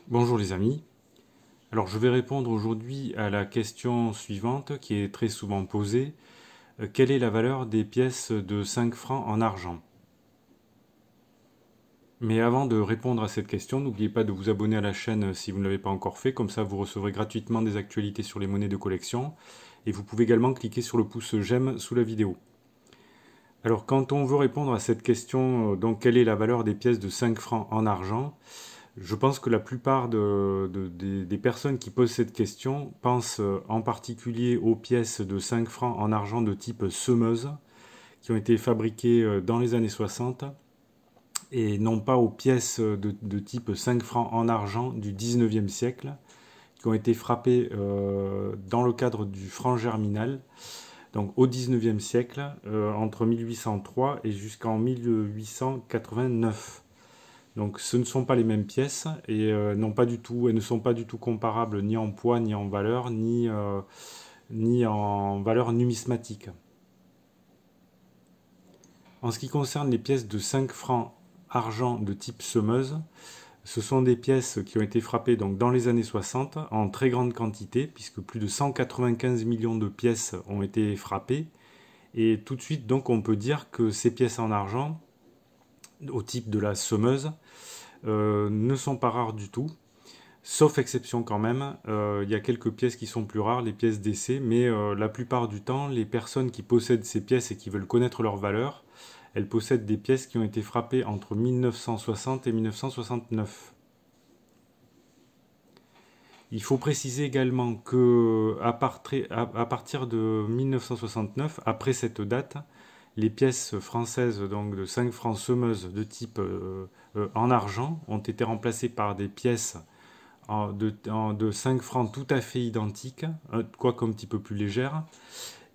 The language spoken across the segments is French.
Bonjour les amis. Alors je vais répondre aujourd'hui à la question suivante qui est très souvent posée. Quelle est la valeur des pièces de 5 francs en argent? Mais avant de répondre à cette question, n'oubliez pas de vous abonner à la chaîne si vous ne l'avez pas encore fait, comme ça vous recevrez gratuitement des actualités sur les monnaies de collection. Et vous pouvez également cliquer sur le pouce j'aime sous la vidéo. Alors quand on veut répondre à cette question, donc quelle est la valeur des pièces de 5 francs en argent? Je pense que la plupart des personnes qui posent cette question pensent en particulier aux pièces de 5 francs en argent de type semeuse qui ont été fabriquées dans les années 60 et non pas aux pièces de type 5 francs en argent du 19e siècle qui ont été frappées dans le cadre du franc germinal, donc au 19e siècle, entre 1803 et jusqu'en 1889. Donc ce ne sont pas les mêmes pièces et elles ne sont pas du tout comparables ni en poids, ni en valeur, ni en valeur numismatique. En ce qui concerne les pièces de 5 francs argent de type semeuse, ce sont des pièces qui ont été frappées donc, dans les années 60 en très grande quantité, puisque plus de 195 millions de pièces ont été frappées. Et tout de suite, donc, on peut dire que ces pièces en argent, au type de la semeuse, ne sont pas rares du tout. Sauf exception quand même, il y a quelques pièces qui sont plus rares, les pièces d'essai, mais la plupart du temps, les personnes qui possèdent ces pièces et qui veulent connaître leur valeur, elles possèdent des pièces qui ont été frappées entre 1960 et 1969. Il faut préciser également que à partir de 1969, après cette date, les pièces françaises donc de 5 francs semeuses de type en argent ont été remplacées par des pièces de 5 francs tout à fait identiques, quoique un petit peu plus légères.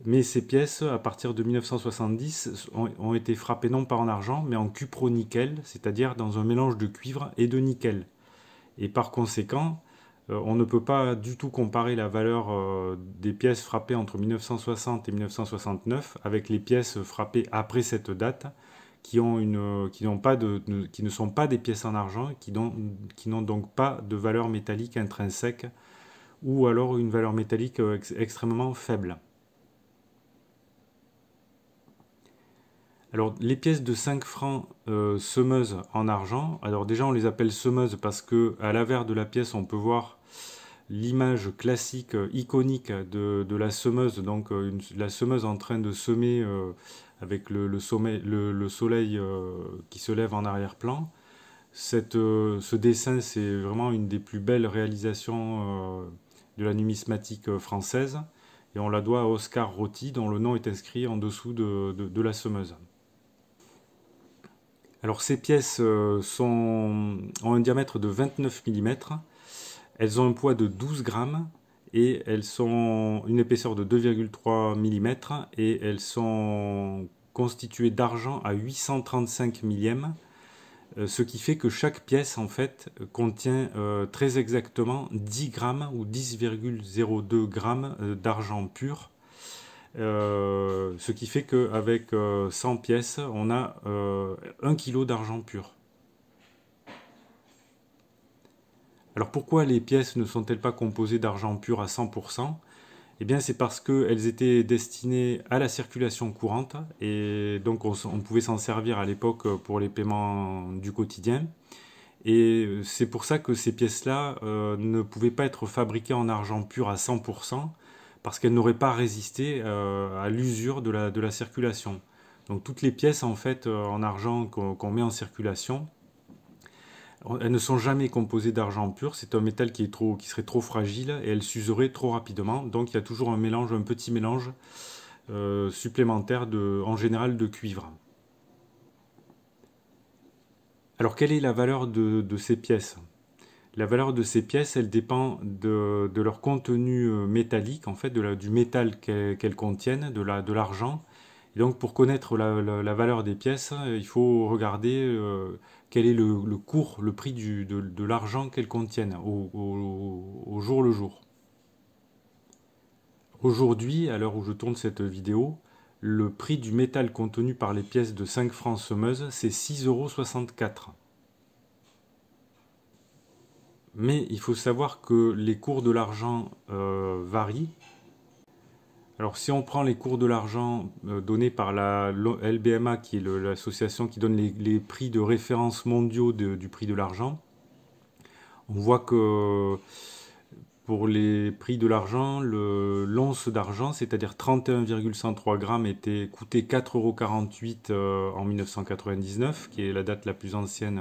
Mais ces pièces, à partir de 1970, ont été frappées non pas en argent, mais en cupro-nickel, c'est-à-dire dans un mélange de cuivre et de nickel. Et par conséquent, on ne peut pas du tout comparer la valeur des pièces frappées entre 1960 et 1969 avec les pièces frappées après cette date, qui ne sont pas des pièces en argent, qui n'ont donc pas de valeur métallique intrinsèque, ou alors une valeur métallique extrêmement faible. Alors les pièces de 5 francs semeuses en argent, alors déjà on les appelle semeuses parce que à l'avers de la pièce on peut voir l'image classique, iconique de la semeuse, donc la semeuse en train de semer avec le soleil qui se lève en arrière-plan. Ce dessin, c'est vraiment une des plus belles réalisations de la numismatique française. Et on la doit à Oscar Rotti, dont le nom est inscrit en dessous de la semeuse. Alors ces pièces ont un diamètre de 29 mm, elles ont un poids de 12 grammes et elles ont une épaisseur de 2,3 mm et elles sont constituées d'argent à 835 millièmes. Ce qui fait que chaque pièce en fait contient très exactement 10 grammes ou 10,02 grammes d'argent pur. Ce qui fait qu'avec 100 pièces, on a 1 kg d'argent pur. Alors pourquoi les pièces ne sont-elles pas composées d'argent pur à 100%? Eh bien c'est parce qu'elles étaient destinées à la circulation courante et donc on pouvait s'en servir à l'époque pour les paiements du quotidien. Et c'est pour ça que ces pièces-là ne pouvaient pas être fabriquées en argent pur à 100% parce qu'elles n'auraient pas résisté à l'usure de la circulation. Donc toutes les pièces en fait en argent qu'on met en circulation, elles ne sont jamais composées d'argent pur, c'est un métal qui serait trop fragile et elles s'useraient trop rapidement. Donc il y a toujours un petit mélange supplémentaire en général de cuivre. Alors quelle est la valeur de ces pièces? La valeur de ces pièces, elle dépend de leur contenu métallique, en fait, du métal qu'elles contiennent, de l'argent. Et donc, pour connaître la valeur des pièces, il faut regarder quel est le cours, le prix de l'argent qu'elles contiennent au jour le jour. Aujourd'hui, à l'heure où je tourne cette vidéo, le prix du métal contenu par les pièces de 5 francs semeuses, c'est 6,64 €. Mais il faut savoir que les cours de l'argent varient. Alors si on prend les cours de l'argent donnés par la LBMA, qui est l'association qui donne les prix de référence mondiaux du prix de l'argent, on voit que pour les prix de l'argent, l'once d'argent, c'est-à-dire 31,103 grammes, coûtait 4,48 € en 1999, qui est la date la plus ancienne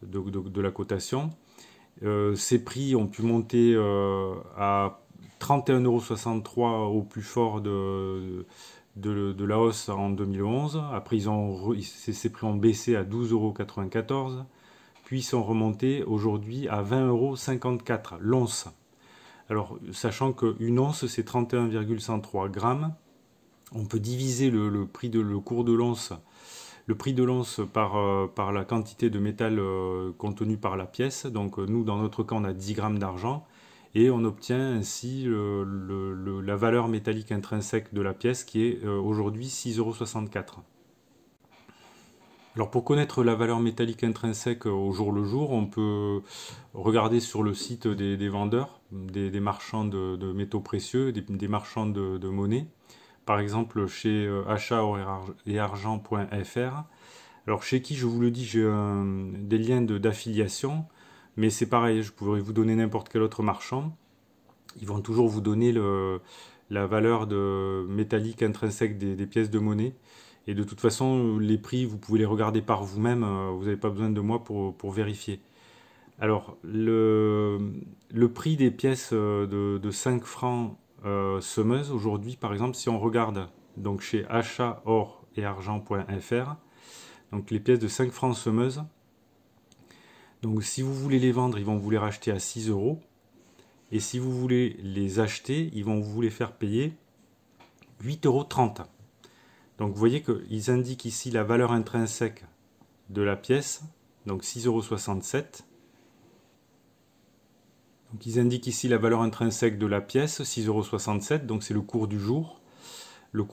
de la cotation. Ces prix ont pu monter à 31,63 € au plus fort de la hausse en 2011. Après, ces prix ont baissé à 12,94 €, puis ils sont remontés aujourd'hui à 20,54 € l'once. Alors, sachant qu'une once, c'est 31,103 grammes, on peut diviser le cours de l'once, le prix de l'once par la quantité de métal contenue par la pièce. Donc, nous, dans notre cas, on a 10 grammes d'argent et on obtient ainsi la valeur métallique intrinsèque de la pièce qui est aujourd'hui 6,64 €. Alors pour connaître la valeur métallique intrinsèque au jour le jour, on peut regarder sur le site des vendeurs, des marchands de métaux précieux, des marchands de monnaie. Par exemple chez achat-et-argent.fr. Alors chez qui, je vous le dis, j'ai des liens d'affiliation, mais c'est pareil, je pourrais vous donner n'importe quel autre marchand. Ils vont toujours vous donner la valeur métallique intrinsèque des pièces de monnaie. Et de toute façon, les prix, vous pouvez les regarder par vous-même, vous n'avez pas besoin de moi pour vérifier. Alors, le prix des pièces de 5 francs semeuses, aujourd'hui, par exemple, si on regarde donc chez achat-or-et-argent.fr, donc les pièces de 5 francs semeuses, donc si vous voulez les vendre, ils vont vous les racheter à 6 €. Et si vous voulez les acheter, ils vont vous les faire payer 8,30 €. Donc vous voyez qu'ils indiquent ici la valeur intrinsèque de la pièce, donc 6,67 €. Donc ils indiquent ici la valeur intrinsèque de la pièce, 6,67 €, donc c'est le cours du jour, le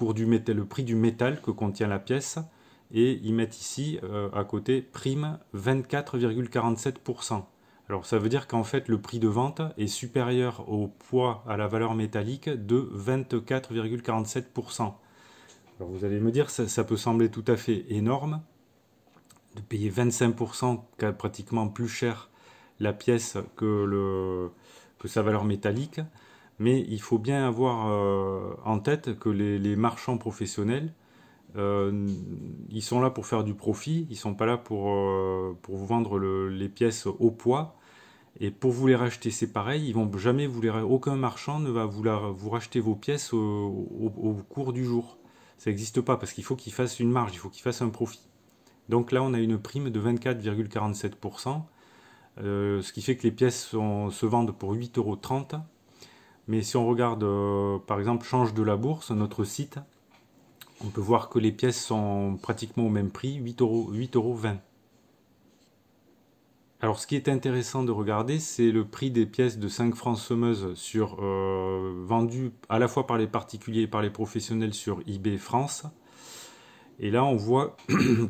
prix du métal que contient la pièce, et ils mettent ici à côté prime 24,47%. Alors ça veut dire qu'en fait le prix de vente est supérieur au poids à la valeur métallique de 24,47%. Alors vous allez me dire, ça peut sembler tout à fait énorme, de payer 25%, pratiquement plus cher la pièce que sa valeur métallique, mais il faut bien avoir en tête que les marchands professionnels, ils sont là pour faire du profit, ils ne sont pas là pour vous vendre les pièces au poids, et pour vous les racheter c'est pareil, ils vont jamais aucun marchand ne va vous racheter vos pièces au cours du jour. Ça n'existe pas parce qu'il faut qu'il fasse une marge, il faut qu'il fasse un profit. Donc là, on a une prime de 24,47%, ce qui fait que les pièces se vendent pour 8,30 €. Mais si on regarde, par exemple, Change de la Bourse, notre site, on peut voir que les pièces sont pratiquement au même prix, 8,20 €. Alors, ce qui est intéressant de regarder, c'est le prix des pièces de 5 francs semeuses vendues à la fois par les particuliers et par les professionnels sur eBay France. Et là, on voit,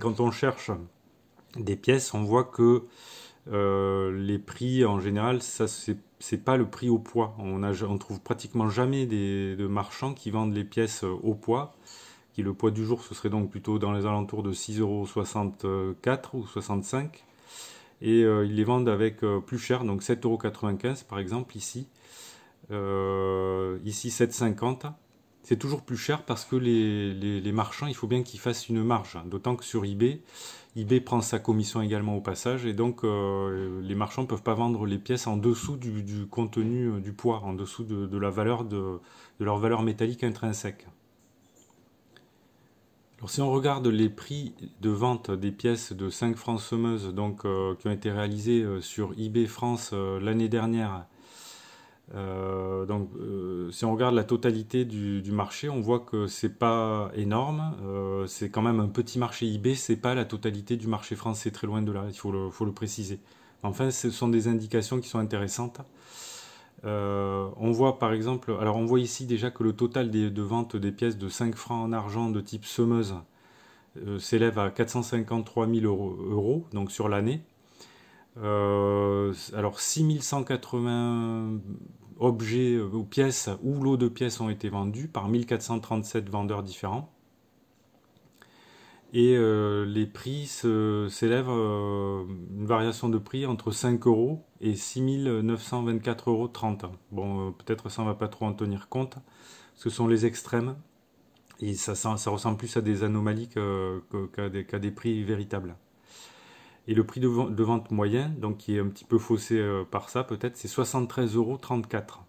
quand on cherche des pièces, on voit que les prix, en général, c'est pas le prix au poids. On trouve pratiquement jamais de marchands qui vendent les pièces au poids. Le poids du jour, ce serait donc plutôt dans les alentours de 6,64 € ou 65 €. Et ils les vendent avec plus cher, donc 7,95 € par exemple ici. Ici 7,50 €. C'est toujours plus cher parce que les marchands, il faut bien qu'ils fassent une marge. D'autant que sur eBay prend sa commission également au passage. Et donc les marchands ne peuvent pas vendre les pièces en dessous du contenu du poids, en dessous de la valeur de leur valeur métallique intrinsèque. Alors si on regarde les prix de vente des pièces de 5 francs semeuses qui ont été réalisées sur eBay France l'année dernière, si on regarde la totalité du marché, on voit que c'est pas énorme, c'est quand même un petit marché eBay, c'est pas la totalité du marché français, très loin de là, il faut le préciser. Enfin, ce sont des indications qui sont intéressantes. On voit par exemple, alors on voit ici déjà que le total de vente des pièces de 5 francs en argent de type semeuse s'élève à 453 000 €, donc sur l'année. alors 6180 objets ou pièces ou lots de pièces ont été vendus par 1437 vendeurs différents. Et les prix s'élèvent, une variation de prix entre 5 euros et 6 924,30 €. Bon, peut-être ça on va pas trop en tenir compte. Ce sont les extrêmes. Et ça ressemble plus à des anomalies qu'à des prix véritables. Et le prix de vente moyen, donc qui est un petit peu faussé par ça peut-être, c'est 73,34 €.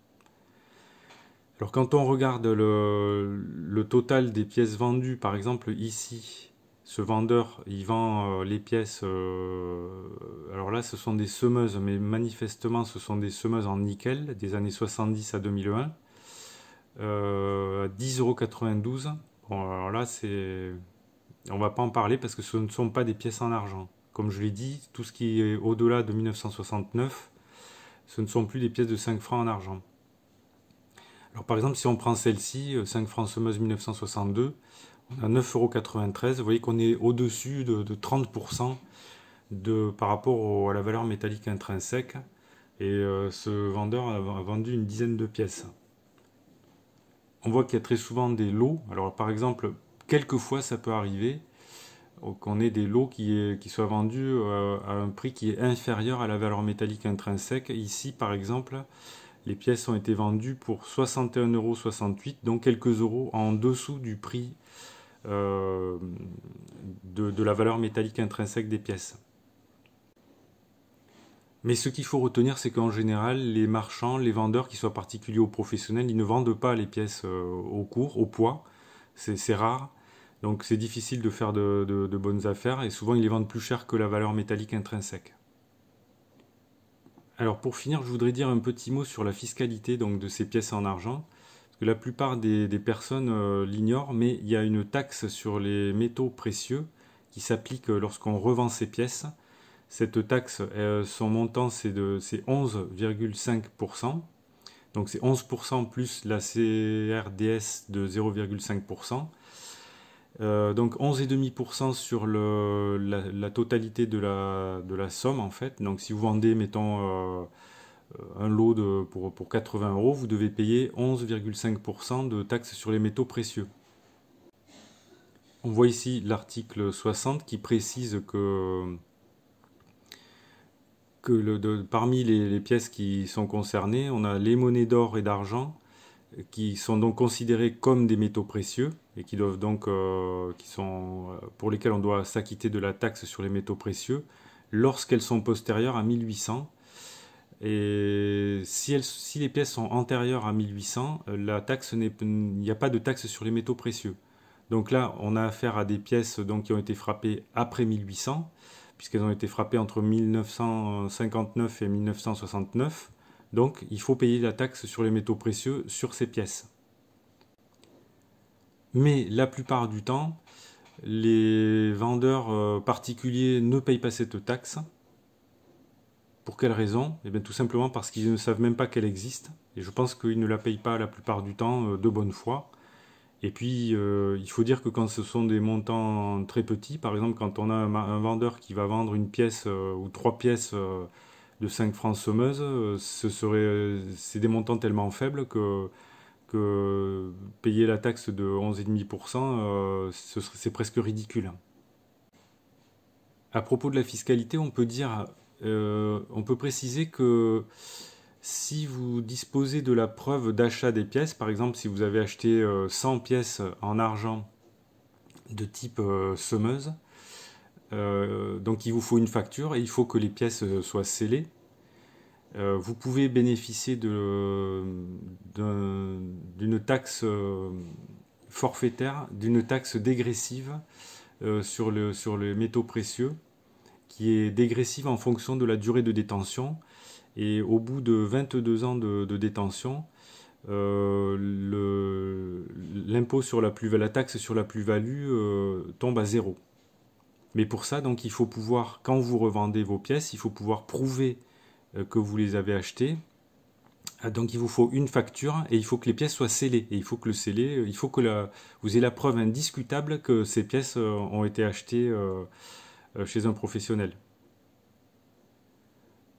Alors quand on regarde le total des pièces vendues, par exemple ici, ce vendeur, il vend les pièces, alors là ce sont des semeuses, mais manifestement ce sont des semeuses en nickel, des années 70 à 2001, à 10,92 €. Bon alors là on va pas en parler parce que ce ne sont pas des pièces en argent. Comme je l'ai dit, tout ce qui est au-delà de 1969, ce ne sont plus des pièces de 5 francs en argent. Alors par exemple, si on prend celle-ci, 5 francs semeuse 1962, on a 9,93 €. Vous voyez qu'on est au-dessus de 30% par rapport à la valeur métallique intrinsèque. Et ce vendeur a vendu une dizaine de pièces. On voit qu'il y a très souvent des lots. Alors par exemple, quelquefois ça peut arriver qu'on ait des lots qui soient vendus à un prix qui est inférieur à la valeur métallique intrinsèque. Ici par exemple, les pièces ont été vendues pour 61,68 €, donc quelques euros en dessous du prix de la valeur métallique intrinsèque des pièces. Mais ce qu'il faut retenir, c'est qu'en général, les marchands, les vendeurs, qu'ils soient particuliers ou professionnels, ils ne vendent pas les pièces au cours, au poids. C'est rare. Donc c'est difficile de faire de bonnes affaires et souvent ils les vendent plus cher que la valeur métallique intrinsèque. Alors pour finir, je voudrais dire un petit mot sur la fiscalité donc, de ces pièces en argent. Parce que la plupart des personnes l'ignorent, mais il y a une taxe sur les métaux précieux qui s'applique lorsqu'on revend ces pièces. Cette taxe, son montant c'est 11,5%. Donc c'est 11% plus la CRDS de 0,5%. Donc 11,5% sur la totalité de la somme en fait. Donc si vous vendez, mettons, un lot pour 80 €, vous devez payer 11,5% de taxes sur les métaux précieux. On voit ici l'article 60 qui précise que parmi les pièces qui sont concernées, on a les monnaies d'or et d'argent qui sont donc considérées comme des métaux précieux et qui doivent donc, pour lesquels on doit s'acquitter de la taxe sur les métaux précieux lorsqu'elles sont postérieures à 1800. Et si les pièces sont antérieures à 1800, il n'y a pas de taxe sur les métaux précieux. Donc là, on a affaire à des pièces donc, qui ont été frappées après 1800, puisqu'elles ont été frappées entre 1959 et 1969. Donc, il faut payer la taxe sur les métaux précieux sur ces pièces. Mais la plupart du temps, les vendeurs particuliers ne payent pas cette taxe. Pour quelle raison? Eh bien, tout simplement parce qu'ils ne savent même pas qu'elle existe. Et je pense qu'ils ne la payent pas la plupart du temps de bonne foi. Et puis, il faut dire que quand ce sont des montants très petits, par exemple, quand on a un vendeur qui va vendre une pièce ou 3 pièces de 5 francs semeuse, c'est des montants tellement faibles que payer la taxe de 11,5%, c'est presque ridicule. À propos de la fiscalité, on peut préciser que si vous disposez de la preuve d'achat des pièces, par exemple si vous avez acheté 100 pièces en argent de type semeuse, donc il vous faut une facture et il faut que les pièces soient scellées. Vous pouvez bénéficier d'une taxe forfaitaire, d'une taxe dégressive sur les métaux précieux, qui est dégressive en fonction de la durée de détention. Et au bout de 22 ans de détention, l'impôt sur la taxe sur la plus-value tombe à 0. Mais pour ça, donc, il faut pouvoir, quand vous revendez vos pièces, il faut pouvoir prouver que vous les avez achetées. Donc il vous faut une facture et il faut que les pièces soient scellées. Et il faut que vous ayez la preuve indiscutable que ces pièces ont été achetées chez un professionnel.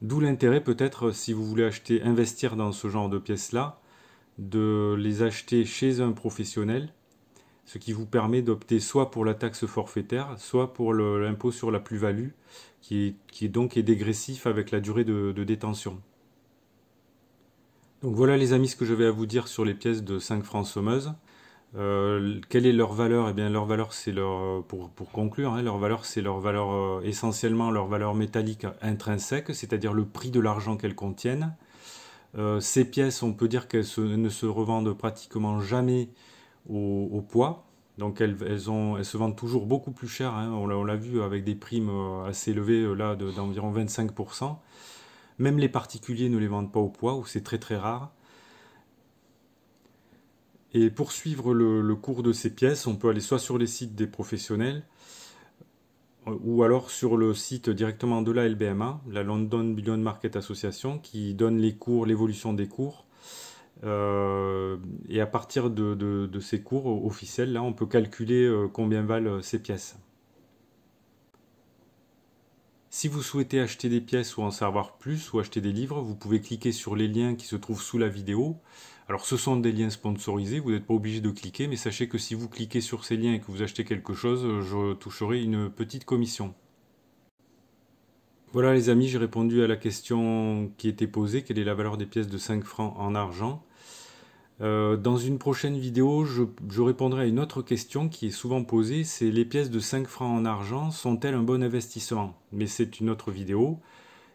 D'où l'intérêt peut-être, si vous voulez investir dans ce genre de pièces-là, de les acheter chez un professionnel, ce qui vous permet d'opter soit pour la taxe forfaitaire, soit pour l'impôt sur la plus-value, qui donc est dégressif avec la durée de détention. Donc voilà les amis ce que je vais à vous dire sur les pièces de 5 francs sommeuses. Quelle est leur valeur? Eh bien leur valeur c'est pour conclure, hein, leur valeur c'est leur valeur essentiellement leur valeur métallique intrinsèque, c'est-à-dire le prix de l'argent qu'elles contiennent. Ces pièces, on peut dire qu'elles ne se revendent pratiquement jamais au poids. Donc elles se vendent toujours beaucoup plus cher, hein. On l'a vu avec des primes assez élevées là d'environ 25%. Même les particuliers ne les vendent pas au poids, ou c'est très très rare. Et pour suivre le cours de ces pièces, on peut aller soit sur les sites des professionnels, ou alors sur le site directement de la LBMA, la London Bullion Market Association, qui donne les cours, l'évolution des cours. Et à partir de ces cours officiels, là, on peut calculer combien valent ces pièces. Si vous souhaitez acheter des pièces ou en savoir plus ou acheter des livres, vous pouvez cliquer sur les liens qui se trouvent sous la vidéo. Alors ce sont des liens sponsorisés, vous n'êtes pas obligé de cliquer, mais sachez que si vous cliquez sur ces liens et que vous achetez quelque chose, je toucherai une petite commission. Voilà les amis, j'ai répondu à la question qui était posée, quelle est la valeur des pièces de 5 francs en argent. Dans une prochaine vidéo, je répondrai à une autre question qui est souvent posée, c'est les pièces de 5 francs en argent sont-elles un bon investissement? Mais c'est une autre vidéo.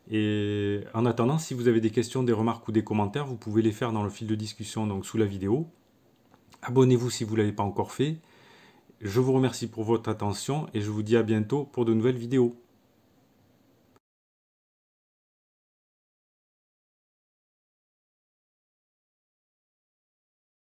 Et en attendant, si vous avez des questions, des remarques ou des commentaires, vous pouvez les faire dans le fil de discussion, donc sous la vidéo. Abonnez-vous si vous ne l'avez pas encore fait. Je vous remercie pour votre attention et je vous dis à bientôt pour de nouvelles vidéos.